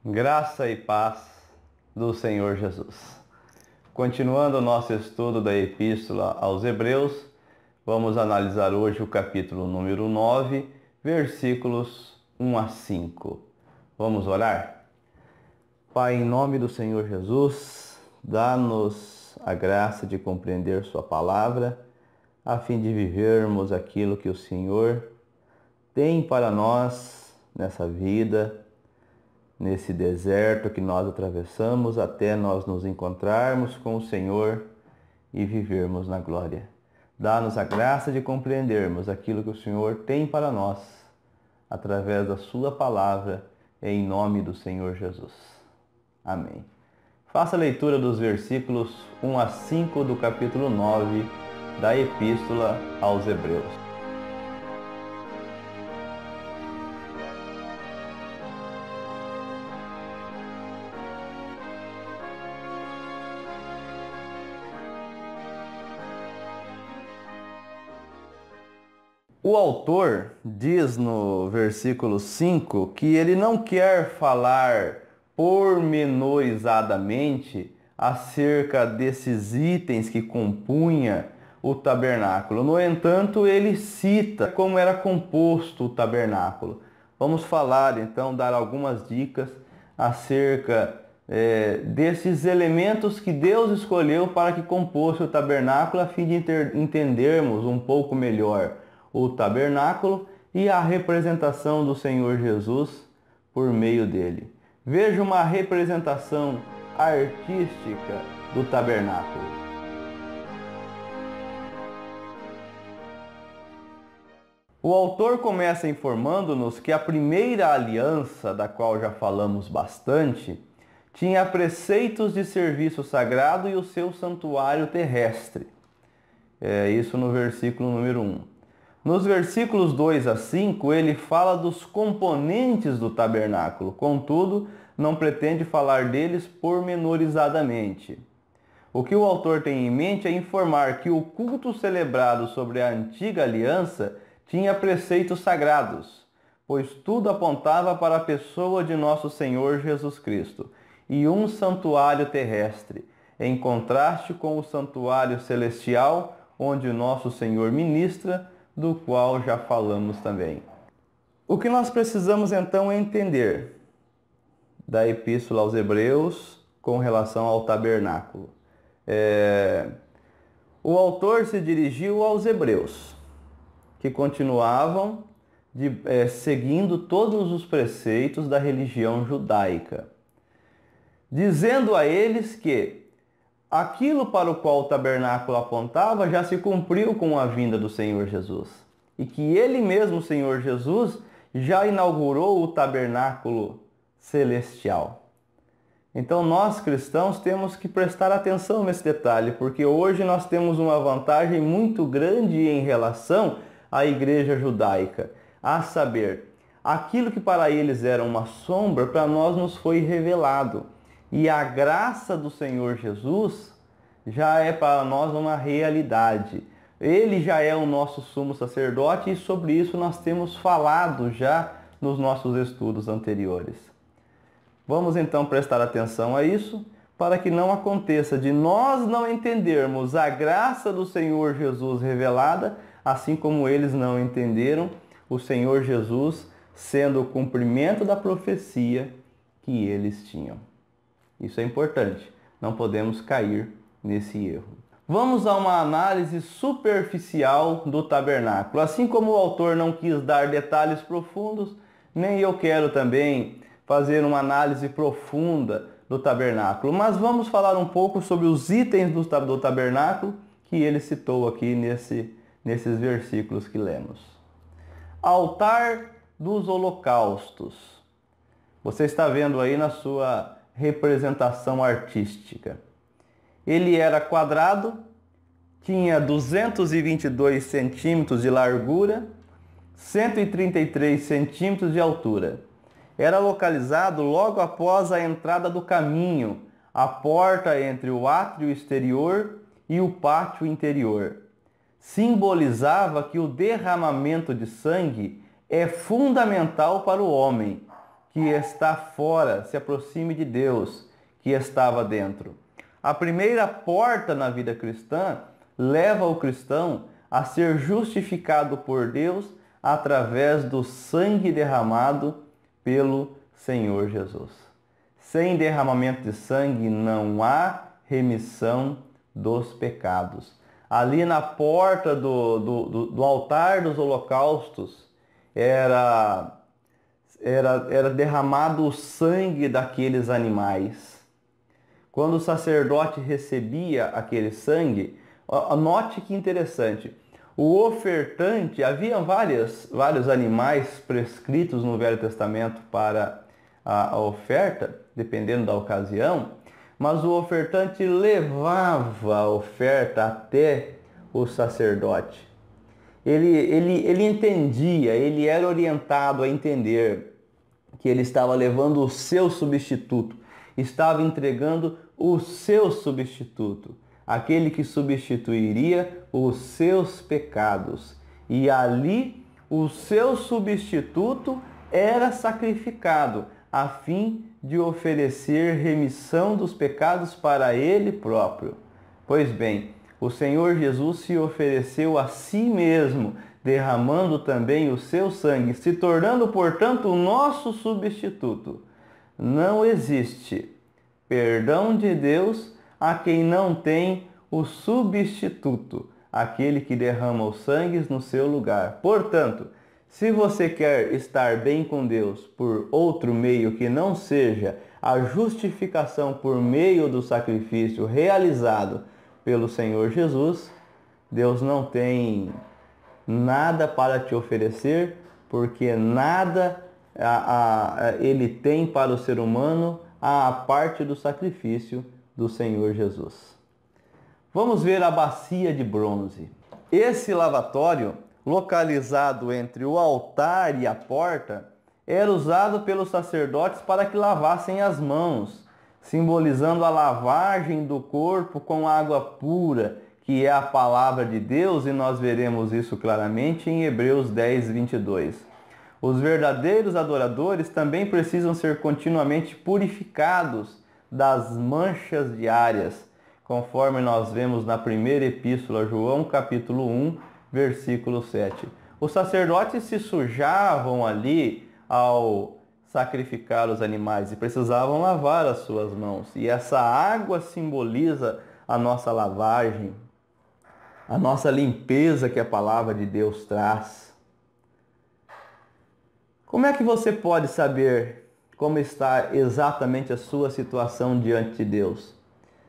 Graça e paz do Senhor Jesus. Continuando o nosso estudo da Epístola aos Hebreus, vamos analisar hoje o capítulo número 9, versículos 1 a 5. Vamos orar? Pai, em nome do Senhor Jesus, dá-nos a graça de compreender Sua palavra, a fim de vivermos aquilo que o Senhor tem para nós nessa vida, nesse deserto que nós atravessamos até nós nos encontrarmos com o Senhor e vivermos na glória. Dá-nos a graça de compreendermos aquilo que o Senhor tem para nós, através da Sua palavra, em nome do Senhor Jesus. Amém. Faça a leitura dos versículos 1 a 5 do capítulo 9 da Epístola aos Hebreus. O autor diz no versículo 5 que ele não quer falar pormenorizadamente acerca desses itens que compunha o tabernáculo. No entanto, ele cita como era composto o tabernáculo. Vamos falar, então, dar algumas dicas acerca desses elementos que Deus escolheu para que compôsse o tabernáculo, a fim de entendermos um pouco melhor o tabernáculo e a representação do Senhor Jesus por meio dele. Veja uma representação artística do tabernáculo. O autor começa informando-nos que a primeira aliança, da qual já falamos bastante, tinha preceitos de serviço sagrado e o seu santuário terrestre. Isso no versículo número 1. Nos versículos 2 a 5, ele fala dos componentes do tabernáculo, contudo, não pretende falar deles pormenorizadamente. O que o autor tem em mente é informar que o culto celebrado sobre a antiga aliança tinha preceitos sagrados, pois tudo apontava para a pessoa de nosso Senhor Jesus Cristo, e um santuário terrestre, em contraste com o santuário celestial, onde nosso Senhor ministra, do qual já falamos também. O que nós precisamos então entender da Epístola aos Hebreus com relação ao tabernáculo? O autor se dirigiu aos hebreus, que continuavam seguindo todos os preceitos da religião judaica, dizendo a eles que aquilo para o qual o tabernáculo apontava já se cumpriu com a vinda do Senhor Jesus. E que ele mesmo, o Senhor Jesus, já inaugurou o tabernáculo celestial. Então nós cristãos temos que prestar atenção nesse detalhe, porque hoje nós temos uma vantagem muito grande em relação à igreja judaica. A saber, aquilo que para eles era uma sombra, para nós nos foi revelado. E a graça do Senhor Jesus já é para nós uma realidade. Ele já é o nosso sumo sacerdote e sobre isso nós temos falado já nos nossos estudos anteriores. Vamos então prestar atenção a isso, para que não aconteça de nós não entendermos a graça do Senhor Jesus revelada, assim como eles não entenderam o Senhor Jesus sendo o cumprimento da profecia que eles tinham. Isso é importante, não podemos cair nesse erro. Vamos a uma análise superficial do tabernáculo. Assim como o autor não quis dar detalhes profundos, nem eu quero também fazer uma análise profunda do tabernáculo. Mas vamos falar um pouco sobre os itens do tabernáculo que ele citou aqui nesses versículos que lemos. Altar dos holocaustos. Você está vendo aí na sua representação artística. Ele era quadrado, tinha 222 centímetros de largura, 133 centímetros de altura. era localizado logo após a entrada do caminho, a porta entre o átrio exterior e o pátio interior. Simbolizava que o derramamento de sangue é fundamental para o homem que está fora, se aproxime de Deus, que estava dentro. A primeira porta na vida cristã leva o cristão a ser justificado por Deus através do sangue derramado pelo Senhor Jesus. Sem derramamento de sangue não há remissão dos pecados. Ali na porta do altar dos holocaustos era derramado o sangue daqueles animais. Quando o sacerdote recebia aquele sangue, note que interessante, o ofertante, havia vários animais prescritos no Velho Testamento para a oferta, dependendo da ocasião, mas o ofertante levava a oferta até o sacerdote. Ele entendia, ele era orientado a entender que ele estava levando o seu substituto, estava entregando o seu substituto, aquele que substituiria os seus pecados. E ali o seu substituto era sacrificado, a fim de oferecer remissão dos pecados para ele próprio. Pois bem, o Senhor Jesus se ofereceu a si mesmo, derramando também o seu sangue, se tornando, portanto, o nosso substituto. Não existe perdão de Deus a quem não tem o substituto, aquele que derrama os sangues no seu lugar. Portanto, se você quer estar bem com Deus por outro meio que não seja a justificação por meio do sacrifício realizado pelo Senhor Jesus, Deus não tem nada para te oferecer, porque nada Ele tem para o ser humano à parte do sacrifício do Senhor Jesus. Vamos ver a bacia de bronze. Esse lavatório, localizado entre o altar e a porta, era usado pelos sacerdotes para que lavassem as mãos, simbolizando a lavagem do corpo com água pura, que é a palavra de Deus, e nós veremos isso claramente em Hebreus 10, 22. Os verdadeiros adoradores também precisam ser continuamente purificados das manchas diárias, conforme nós vemos na primeira epístola a João, capítulo 1, versículo 7. Os sacerdotes se sujavam ali ao sacrificar os animais e precisavam lavar as suas mãos. E essa água simboliza a nossa lavagem, a nossa limpeza que a palavra de Deus traz. Como é que você pode saber como está exatamente a sua situação diante de Deus?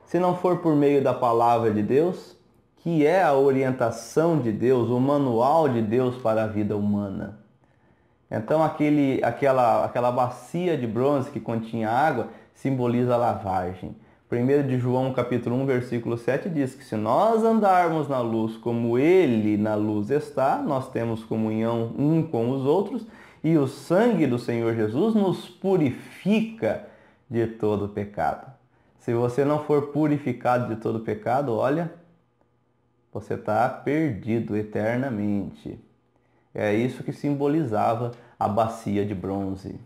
Se não for por meio da palavra de Deus, que é a orientação de Deus, o manual de Deus para a vida humana. Então aquela bacia de bronze que continha água simboliza a lavagem. 1 de João capítulo 1, versículo 7 diz que se nós andarmos na luz como Ele na luz está, nós temos comunhão um com os outros, e o sangue do Senhor Jesus nos purifica de todo pecado. Se você não for purificado de todo pecado, olha, você está perdido eternamente. É isso que simbolizava a bacia de bronze.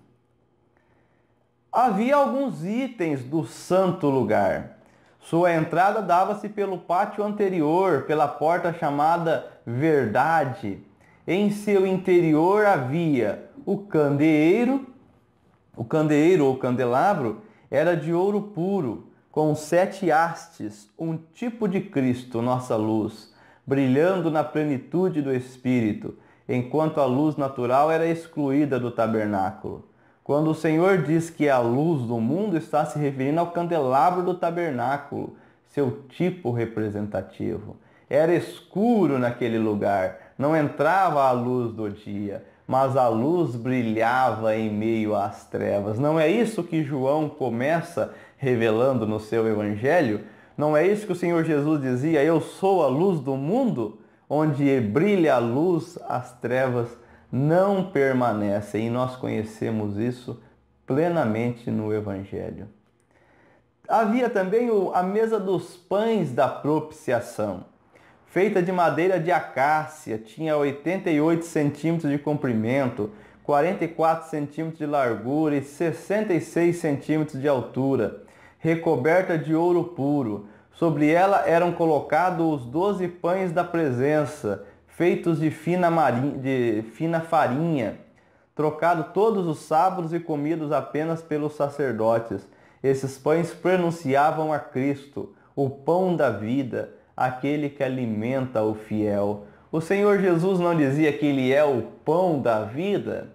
Havia alguns itens do santo lugar. Sua entrada dava-se pelo pátio anterior, pela porta chamada Verdade. Em seu interior havia o candeeiro ou candelabro era de ouro puro, com 7 hastes, um tipo de Cristo, nossa luz, brilhando na plenitude do Espírito, enquanto a luz natural era excluída do tabernáculo. Quando o Senhor diz que é a luz do mundo, está se referindo ao candelabro do tabernáculo, seu tipo representativo. Era escuro naquele lugar, não entrava a luz do dia, mas a luz brilhava em meio às trevas. Não é isso que João começa revelando no seu evangelho? Não é isso que o Senhor Jesus dizia, eu sou a luz do mundo? Onde brilha a luz, as trevas não permanecem. E nós conhecemos isso plenamente no Evangelho. Havia também a mesa dos pães da propiciação, feita de madeira de acácia, tinha 88 centímetros de comprimento, 44 centímetros de largura e 66 centímetros de altura, recoberta de ouro puro. Sobre ela eram colocados os 12 pães da presença, feitos de fina farinha, trocado todos os sábados e comidos apenas pelos sacerdotes. Esses pães pronunciavam a Cristo, o pão da vida, aquele que alimenta o fiel. O Senhor Jesus não dizia que Ele é o pão da vida?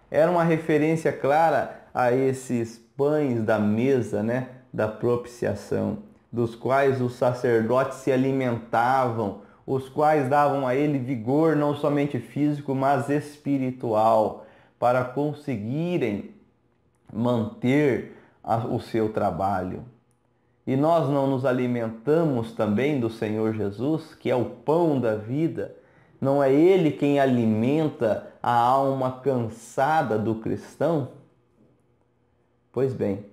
Era uma referência clara a esses pães da mesa, né, da propiciação, dos quais os sacerdotes se alimentavam, os quais davam a ele vigor não somente físico, mas espiritual, para conseguirem manter o seu trabalho. E nós não nos alimentamos também do Senhor Jesus, que é o pão da vida? Não é Ele quem alimenta a alma cansada do cristão? Pois bem,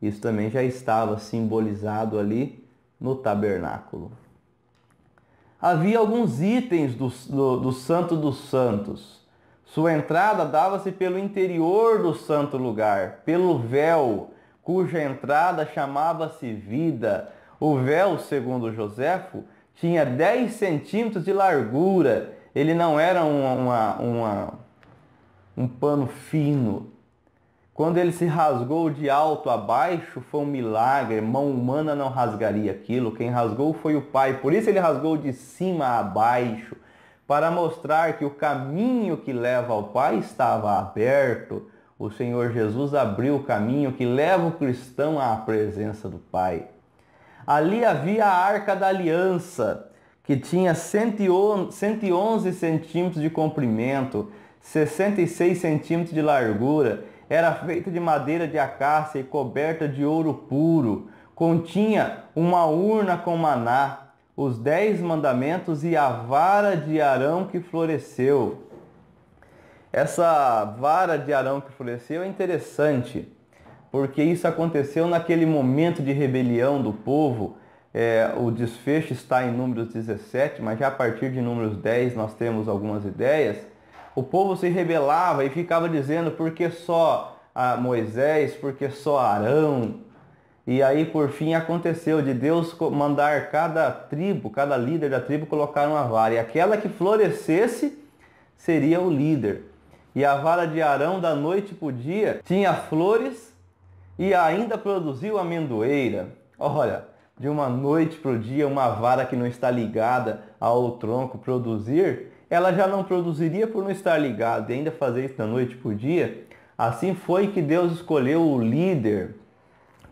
isso também já estava simbolizado ali no tabernáculo. Havia alguns itens do Santo dos Santos. Sua entrada dava-se pelo interior do santo lugar, pelo véu, cuja entrada chamava-se vida. O véu, segundo Joséfo, tinha 10 centímetros de largura. Ele não era um pano fino. Quando ele se rasgou de alto a baixo, foi um milagre. Mão humana não rasgaria aquilo. Quem rasgou foi o Pai. Por isso ele rasgou de cima a baixo, para mostrar que o caminho que leva ao Pai estava aberto. O Senhor Jesus abriu o caminho que leva o cristão à presença do Pai. Ali havia a Arca da Aliança, que tinha 111 centímetros de comprimento, 66 centímetros de largura, era feita de madeira de acácia e coberta de ouro puro. Continha uma urna com maná, os 10 mandamentos e a vara de Arão que floresceu. Essa vara de Arão que floresceu é interessante, porque isso aconteceu naquele momento de rebelião do povo. O desfecho está em Números 17, mas já a partir de Números 10 nós temos algumas ideias. O povo se rebelava e ficava dizendo, por que só Moisés, por que só Arão? E aí, por fim, aconteceu de Deus mandar cada tribo, cada líder da tribo colocar uma vara. E aquela que florescesse seria o líder. E a vara de Arão, da noite para o dia, tinha flores e ainda produziu amendoeira. Olha, de uma noite para o dia, uma vara que não está ligada ao tronco produzir, ela já não produziria por não estar ligada e ainda fazer isso da noite para o dia. Assim foi que Deus escolheu o líder,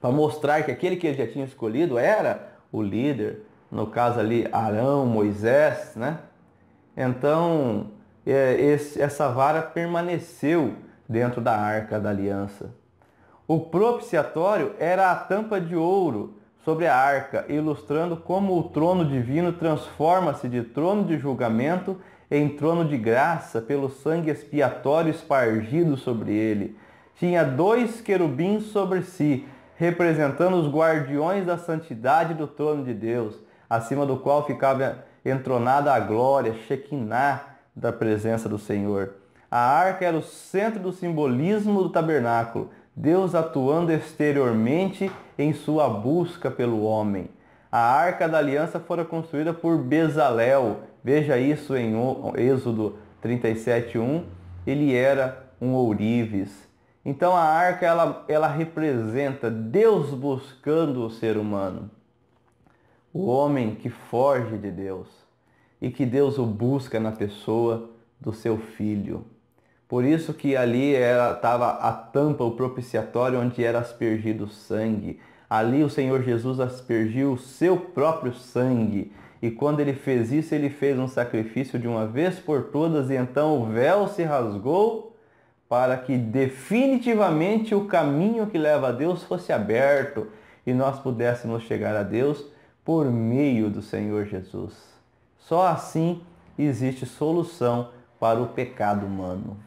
para mostrar que aquele que ele já tinha escolhido era o líder, no caso ali Arão, Moisés, né? Então, essa vara permaneceu dentro da Arca da Aliança. O propiciatório era a tampa de ouro sobre a arca, ilustrando como o trono divino transforma-se de trono de julgamento em trono de graça pelo sangue expiatório espargido sobre ele. Tinha 2 querubins sobre si, representando os guardiões da santidade do trono de Deus, acima do qual ficava entronada a glória, Shekinah, da presença do Senhor. A arca era o centro do simbolismo do tabernáculo, Deus atuando exteriormente em sua busca pelo homem. A Arca da Aliança fora construída por Bezalel. Veja isso em Êxodo 37:1. Ele era um ourives. Então a arca ela representa Deus buscando o ser humano. O homem que foge de Deus e que Deus o busca na pessoa do seu Filho. Por isso que ali estava a tampa, o propiciatório, onde era aspergido o sangue. Ali o Senhor Jesus aspergiu o seu próprio sangue. E quando ele fez isso, ele fez um sacrifício de uma vez por todas. E então o véu se rasgou para que definitivamente o caminho que leva a Deus fosse aberto. E nós pudéssemos chegar a Deus por meio do Senhor Jesus. Só assim existe solução para o pecado humano.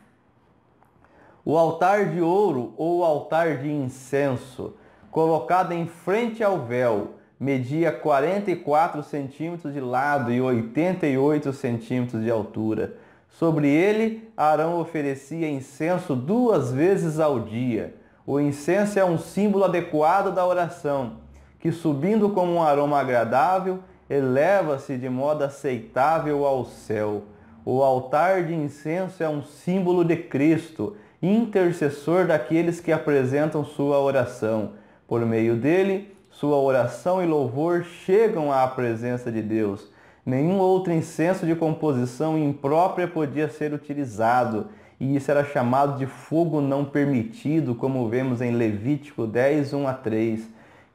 O altar de ouro ou altar de incenso, colocado em frente ao véu, media 44 centímetros de lado e 88 centímetros de altura. Sobre ele, Arão oferecia incenso 2 vezes ao dia. O incenso é um símbolo adequado da oração, que subindo como um aroma agradável, eleva-se de modo aceitável ao céu. O altar de incenso é um símbolo de Cristo, intercessor daqueles que apresentam sua oração. Por meio dele, sua oração e louvor chegam à presença de Deus. Nenhum outro incenso de composição imprópria podia ser utilizado, e isso era chamado de fogo não permitido, como vemos em Levítico 10, 1-3,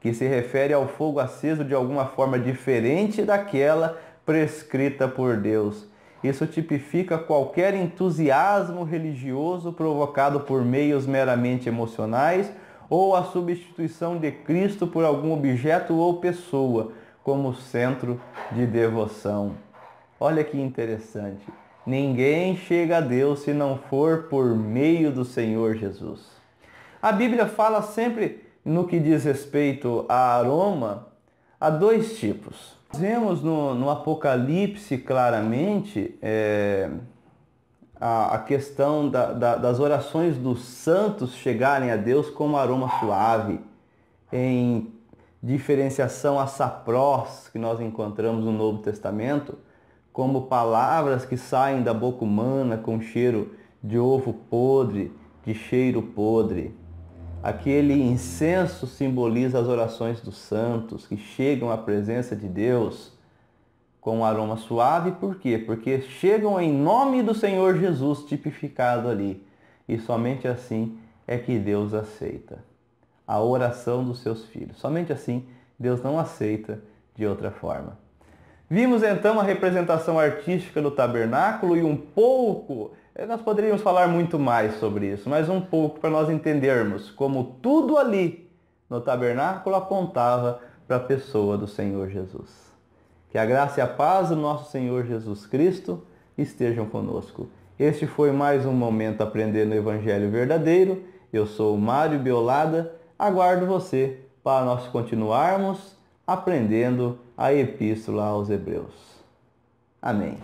que se refere ao fogo aceso de alguma forma diferente daquela prescrita por Deus. Isso tipifica qualquer entusiasmo religioso provocado por meios meramente emocionais ou a substituição de Cristo por algum objeto ou pessoa como centro de devoção. Olha que interessante. Ninguém chega a Deus se não for por meio do Senhor Jesus. A Bíblia fala sempre, no que diz respeito a aroma, há 2 tipos. Nós vemos no Apocalipse claramente a questão das orações dos santos chegarem a Deus como aroma suave, em diferenciação a saprós, que nós encontramos no Novo Testamento, como palavras que saem da boca humana com cheiro de ovo podre, de cheiro podre. Aquele incenso simboliza as orações dos santos que chegam à presença de Deus com um aroma suave. Por quê? Porque chegam em nome do Senhor Jesus tipificado ali. E somente assim é que Deus aceita a oração dos seus filhos. Somente assim Deus não aceita de outra forma. Vimos então a representação artística do tabernáculo e um pouco, nós poderíamos falar muito mais sobre isso, mas um pouco para nós entendermos como tudo ali no tabernáculo apontava para a pessoa do Senhor Jesus. Que a graça e a paz do nosso Senhor Jesus Cristo estejam conosco. Este foi mais um Momento Aprendendo o Evangelho Verdadeiro. Eu sou o Mário Biolada. Aguardo você para nós continuarmos aprendendo a Epístola aos Hebreus. Amém.